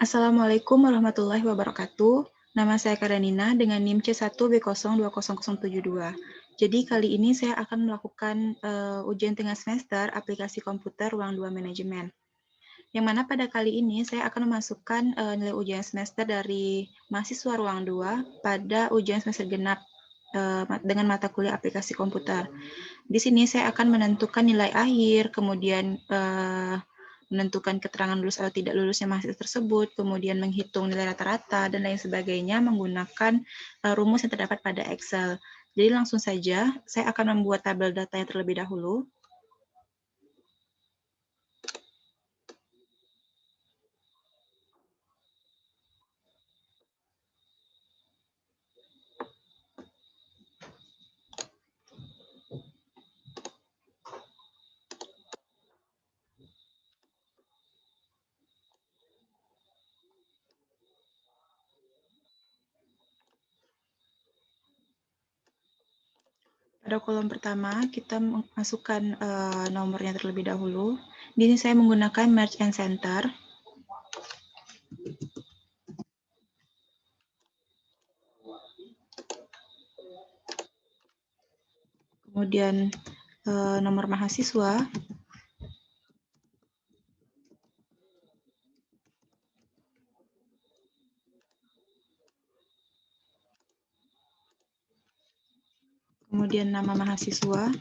Assalamualaikum warahmatullahi wabarakatuh. Nama saya Karenina dengan NIM C1B020072. Jadi kali ini saya akan melakukan ujian tengah semester aplikasi komputer ruang 2 manajemen. Yang mana pada kali ini saya akan memasukkan nilai ujian semester dari mahasiswa ruang 2 pada ujian semester genap dengan mata kuliah aplikasi komputer. Di sini saya akan menentukan nilai akhir, kemudian menentukan keterangan lulus atau tidak lulusnya mahasiswa tersebut, kemudian menghitung nilai rata-rata, dan lain sebagainya menggunakan rumus yang terdapat pada Excel. Jadi langsung saja, saya akan membuat tabel datanya terlebih dahulu. Pada kolom pertama, kita masukkan nomornya terlebih dahulu. Di sini saya menggunakan Merge and Center. Kemudian nomor mahasiswa. Kemudian nama mahasiswa.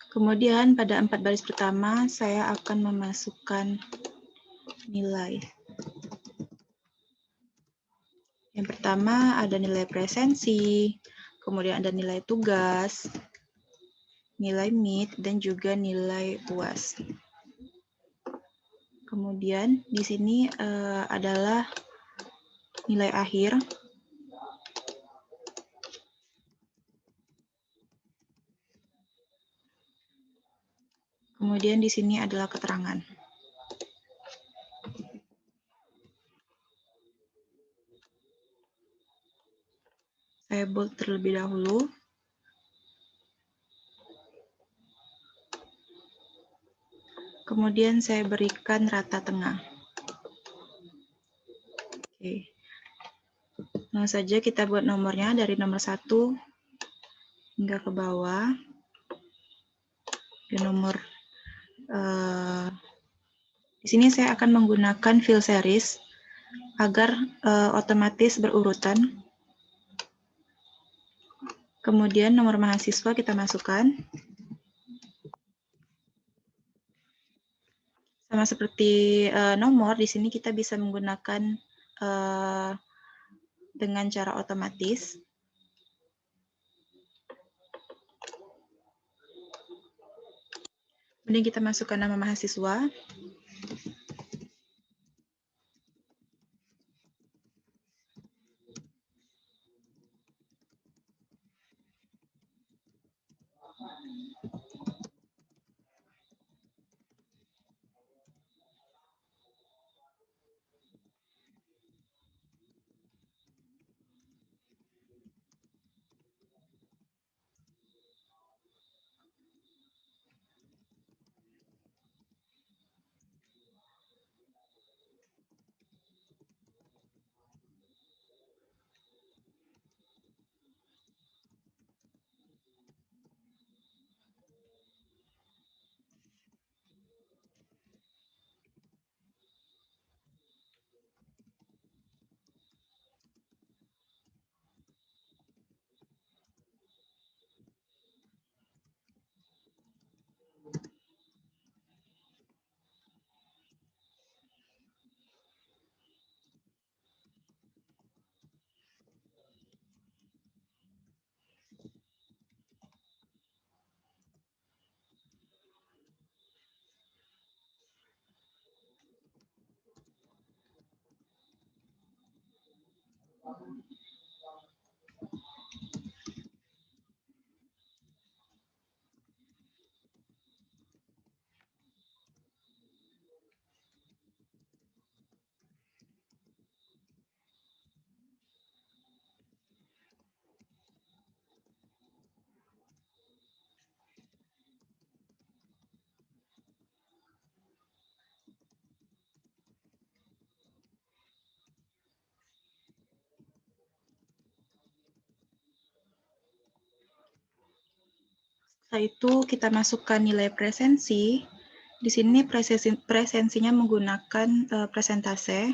Kemudian pada 4 baris pertama, saya akan memasukkan nilai. Yang pertama ada nilai presensi, kemudian ada nilai tugas, nilai MIT, dan juga nilai UAS. Kemudian di sini adalah nilai akhir. Kemudian di sini adalah keterangan. Saya bold terlebih dahulu. Kemudian saya berikan rata tengah. Oke. Langsung saja kita buat nomornya dari nomor 1 hingga ke bawah. Dan nomor di sini saya akan menggunakan fill series agar otomatis berurutan. Kemudian nomor mahasiswa kita masukkan. Sama seperti nomor, di sini kita bisa menggunakan dengan cara otomatis. Kemudian kita masukkan nama mahasiswa. Setelah itu kita masukkan nilai presensi. Di sini presensinya menggunakan presentase.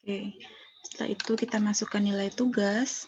Oke, setelah itu kita masukkan nilai tugas.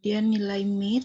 Kemudian nilai mid.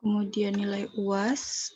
Kemudian nilai UAS.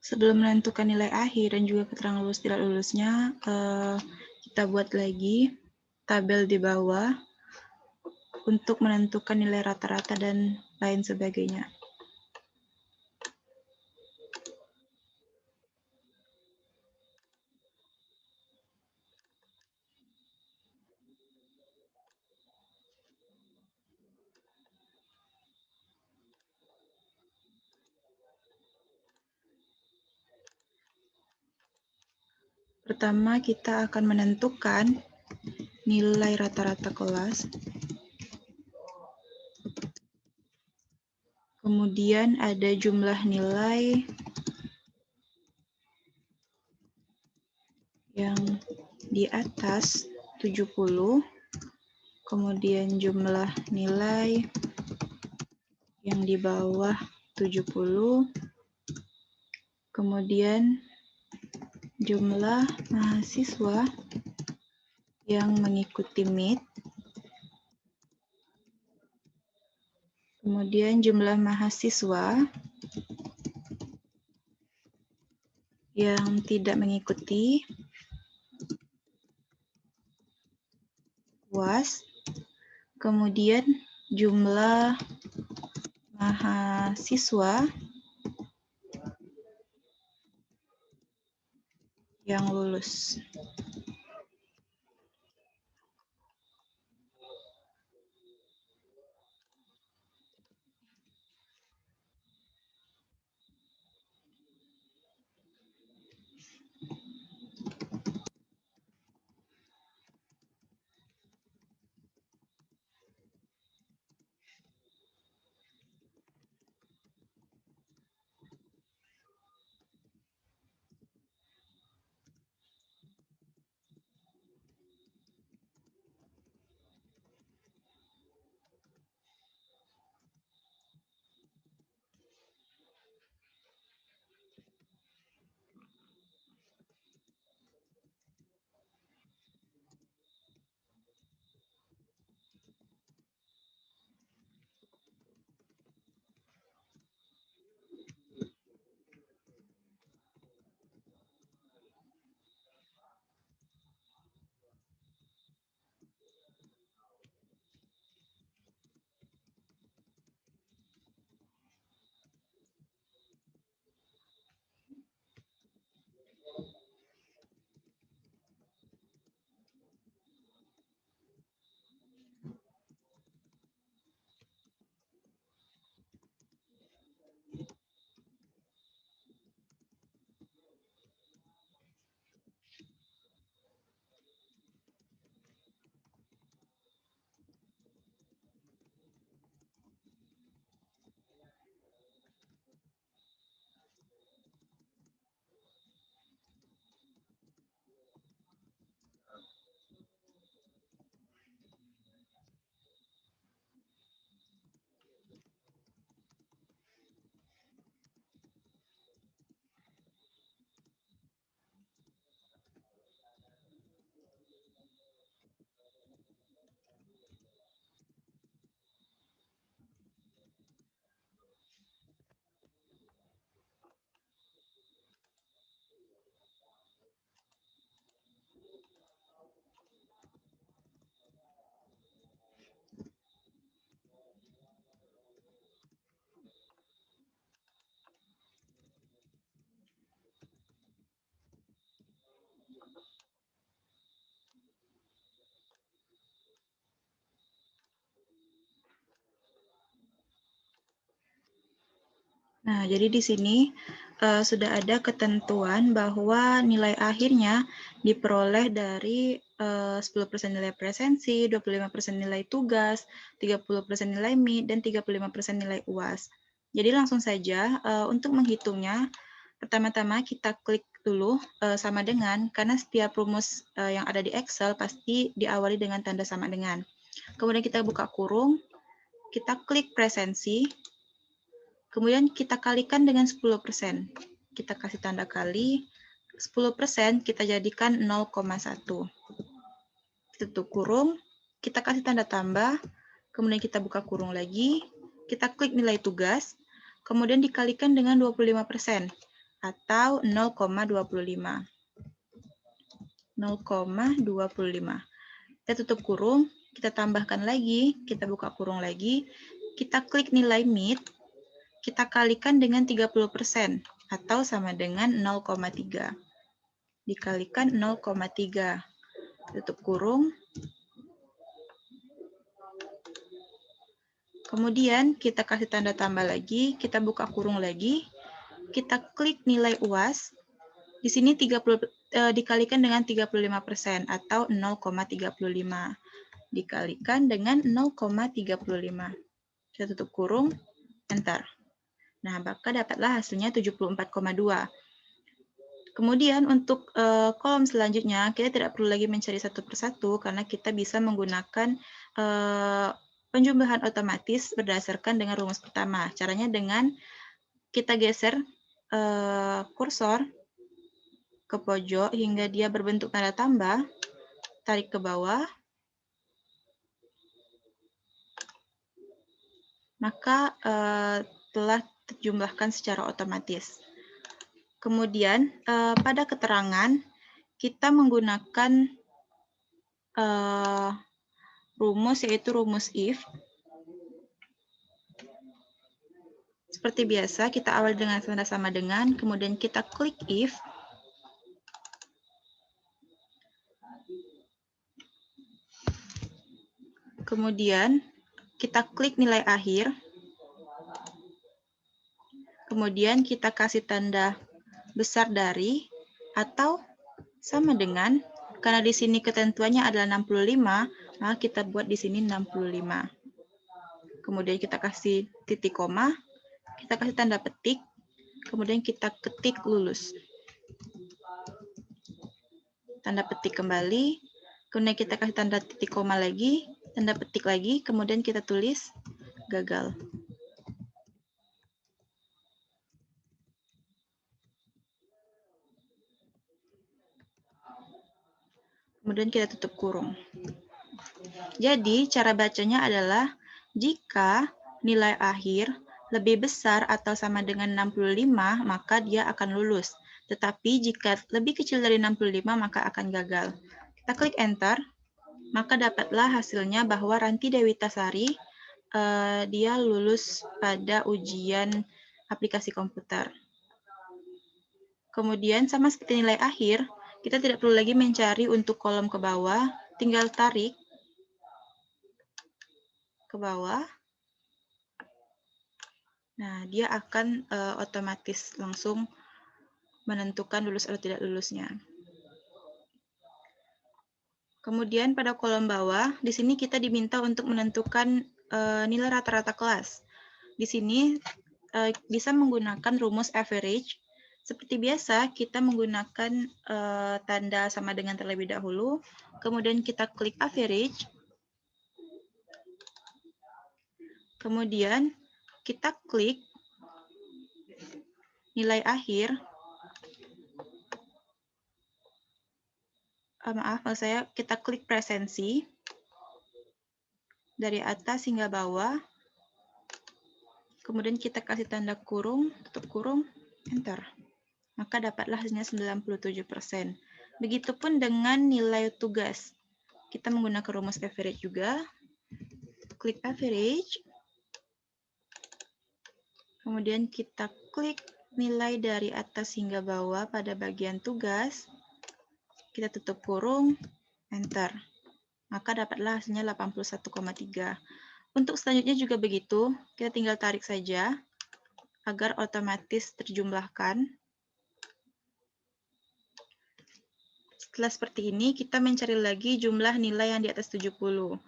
Sebelum menentukan nilai akhir dan juga keterangan lulus tidak lulusnya, kita buat lagi tabel di bawah untuk menentukan nilai rata-rata dan lain sebagainya. Pertama, kita akan menentukan nilai rata-rata kelas. Kemudian ada jumlah nilai yang di atas 70. Kemudian jumlah nilai yang di bawah 70, kemudian jumlah mahasiswa yang mengikuti MIT, kemudian jumlah mahasiswa yang tidak mengikuti UAS, kemudian jumlah mahasiswa yang lulus. Nah, jadi di sini sudah ada ketentuan bahwa nilai akhirnya diperoleh dari 10% nilai presensi, 25% nilai tugas, 30% nilai MIT, dan 35% nilai UAS. Jadi langsung saja untuk menghitungnya, pertama-tama kita klik dulu sama dengan, karena setiap rumus yang ada di Excel pasti diawali dengan tanda sama dengan. Kemudian kita buka kurung, kita klik presensi, kemudian kita kalikan dengan 10%. Kita kasih tanda kali, 10% kita jadikan 0,1. Tutup kurung, kita kasih tanda tambah, kemudian kita buka kurung lagi, kita klik nilai tugas, kemudian dikalikan dengan 25%, atau 0,25. 0,25. Kita tutup kurung, kita tambahkan lagi, kita buka kurung lagi, kita klik nilai MIT, kita kalikan dengan 30%, atau sama dengan 0,3. Dikalikan 0,3. Tutup kurung. Kemudian kita kasih tanda tambah lagi, kita buka kurung lagi, kita klik nilai UAS. Di sini dikalikan dengan 35%, atau 0,35. Dikalikan dengan 0,35. Kita tutup kurung, enter. Nah, maka dapatlah hasilnya 74,2. Kemudian untuk kolom selanjutnya, kita tidak perlu lagi mencari satu persatu karena kita bisa menggunakan penjumlahan otomatis berdasarkan dengan rumus pertama. Caranya dengan kita geser kursor ke pojok hingga dia berbentuk tanda tambah, tarik ke bawah, maka telah terjumlahkan secara otomatis. Kemudian pada keterangan kita menggunakan rumus, yaitu rumus if. Seperti biasa, kita awali dengan tanda sama dengan, kemudian kita klik if. Kemudian kita klik nilai akhir. Kemudian kita kasih tanda besar dari atau sama dengan, karena di sini ketentuannya adalah 65, maka kita buat di sini 65. Kemudian kita kasih titik koma, kita kasih tanda petik, kemudian kita ketik lulus. Tanda petik kembali, kemudian kita kasih tanda titik koma lagi, tanda petik lagi, kemudian kita tulis gagal. Kemudian kita tutup kurung. Jadi, cara bacanya adalah jika nilai akhir lebih besar atau sama dengan 65, maka dia akan lulus. Tetapi jika lebih kecil dari 65, maka akan gagal. Kita klik Enter, maka dapatlah hasilnya bahwa Ranti Dewitasari dia lulus pada ujian aplikasi komputer. Kemudian, sama seperti nilai akhir, kita tidak perlu lagi mencari untuk kolom ke bawah, tinggal tarik ke bawah. Nah, dia akan otomatis langsung menentukan lulus atau tidak lulusnya. Kemudian pada kolom bawah, di sini kita diminta untuk menentukan nilai rata-rata kelas. Di sini bisa menggunakan rumus average. Seperti biasa, kita menggunakan tanda sama dengan terlebih dahulu, kemudian kita klik average, kemudian kita klik nilai akhir. Kita klik presensi dari atas hingga bawah, kemudian kita kasih tanda kurung, tutup kurung, enter. Maka dapatlah hasilnya 97%. Begitupun dengan nilai tugas. Kita menggunakan rumus average juga. Klik average. Kemudian kita klik nilai dari atas hingga bawah pada bagian tugas. Kita tutup kurung, enter. Maka dapatlah hasilnya 81,3. Untuk selanjutnya juga begitu, kita tinggal tarik saja agar otomatis terjumlahkan. Setelah seperti ini, kita mencari lagi jumlah nilai yang di atas 70.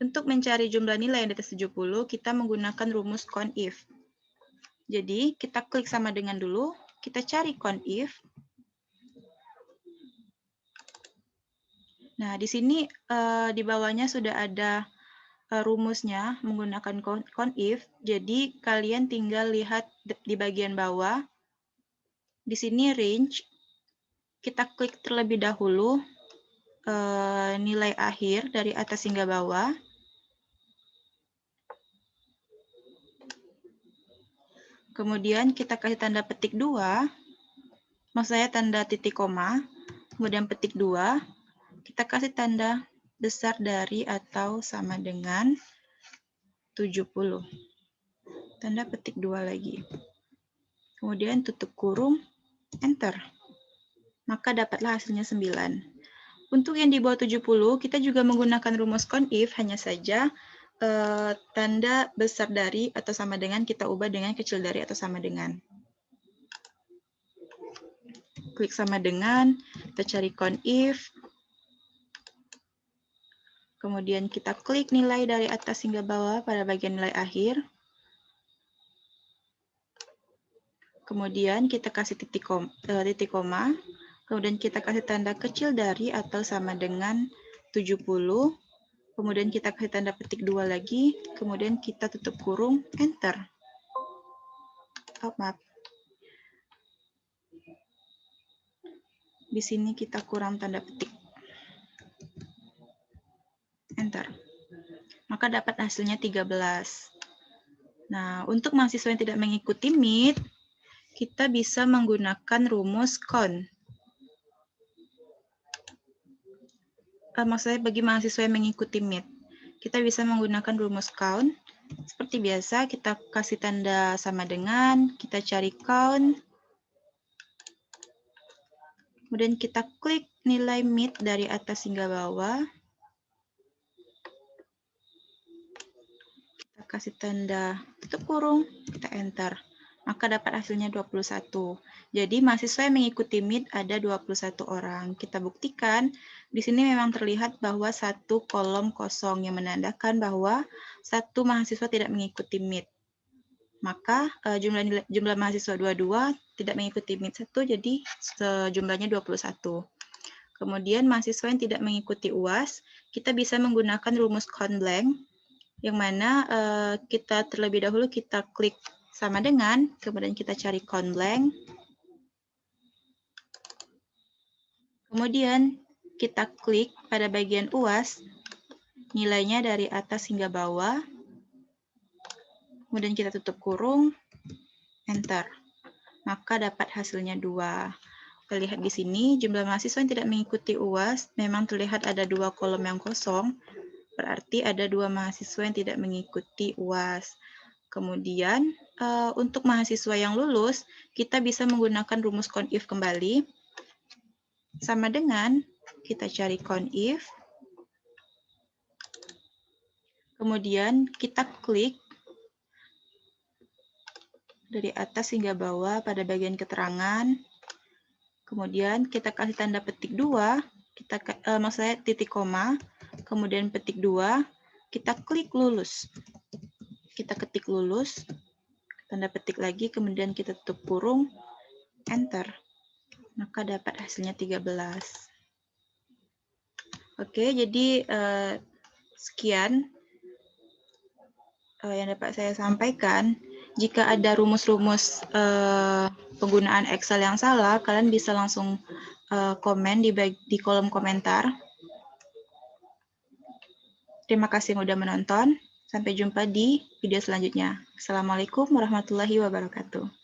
Untuk mencari jumlah nilai yang di atas 70, kita menggunakan rumus CONIF. Jadi, kita klik sama dengan dulu, kita cari CONIF. Nah, di sini di bawahnya sudah ada rumusnya menggunakan CONIF. Jadi, kalian tinggal lihat di bagian bawah. Di sini range. Kita klik terlebih dahulu nilai akhir dari atas hingga bawah. Kemudian kita kasih tanda petik 2. Maksud saya tanda titik koma. Kemudian petik 2. Kita kasih tanda besar dari atau sama dengan 70. Tanda petik 2 lagi. Kemudian tutup kurung, enter. Maka dapatlah hasilnya 9. Untuk yang di bawah 70, kita juga menggunakan rumus CONIF, hanya saja tanda besar dari atau sama dengan kita ubah dengan kecil dari atau sama dengan. Klik sama dengan, kita cari CONIF, kemudian kita klik nilai dari atas hingga bawah pada bagian nilai akhir. Kemudian kita kasih titik koma, kemudian kita kasih tanda kecil dari atau sama dengan 70. kemudian kita kasih tanda petik 2 lagi, kemudian kita tutup kurung, enter. Oh, maaf. Di sini kita kurang tanda petik. Enter. Maka dapat hasilnya 13. Nah, untuk mahasiswa yang tidak mengikuti Meet, kita bisa menggunakan rumus count. Maksudnya bagi mahasiswa yang mengikuti Meet, kita bisa menggunakan rumus count. Seperti biasa, kita kasih tanda sama dengan, kita cari count, kemudian kita klik nilai Meet dari atas hingga bawah. Kita kasih tanda tutup kurung, kita enter. Maka dapat hasilnya 21. Jadi mahasiswa yang mengikuti Meet ada 21 orang. Kita buktikan, di sini memang terlihat bahwa satu kolom kosong yang menandakan bahwa satu mahasiswa tidak mengikuti Meet. Maka jumlah mahasiswa 22 tidak mengikuti Meet 1, jadi jumlahnya 21. Kemudian mahasiswa yang tidak mengikuti UAS, kita bisa menggunakan rumus count blank, yang mana kita terlebih dahulu kita klik sama dengan, kemudian kita cari count blank. Kemudian kita klik pada bagian UAS, nilainya dari atas hingga bawah. Kemudian kita tutup kurung, enter. Maka dapat hasilnya 2. Kita lihat di sini, jumlah mahasiswa yang tidak mengikuti UAS memang terlihat ada 2 kolom yang kosong, berarti ada 2 mahasiswa yang tidak mengikuti UAS. Kemudian, untuk mahasiswa yang lulus, kita bisa menggunakan rumus COUNT-IF kembali. Sama dengan, kita cari COUNT-IF. Kemudian, kita klik dari atas hingga bawah pada bagian keterangan. Kemudian, kita kasih tanda petik 2, maksudnya titik koma, kemudian petik 2, kita klik lulus. Kita ketik lulus, tanda petik lagi, kemudian kita tutup kurung, enter. Maka dapat hasilnya 13. Oke, jadi sekian yang dapat saya sampaikan. Jika ada rumus-rumus penggunaan Excel yang salah, kalian bisa langsung komen di kolom komentar. Terima kasih yang sudah menonton. Sampai jumpa di video selanjutnya. Assalamualaikum warahmatullahi wabarakatuh.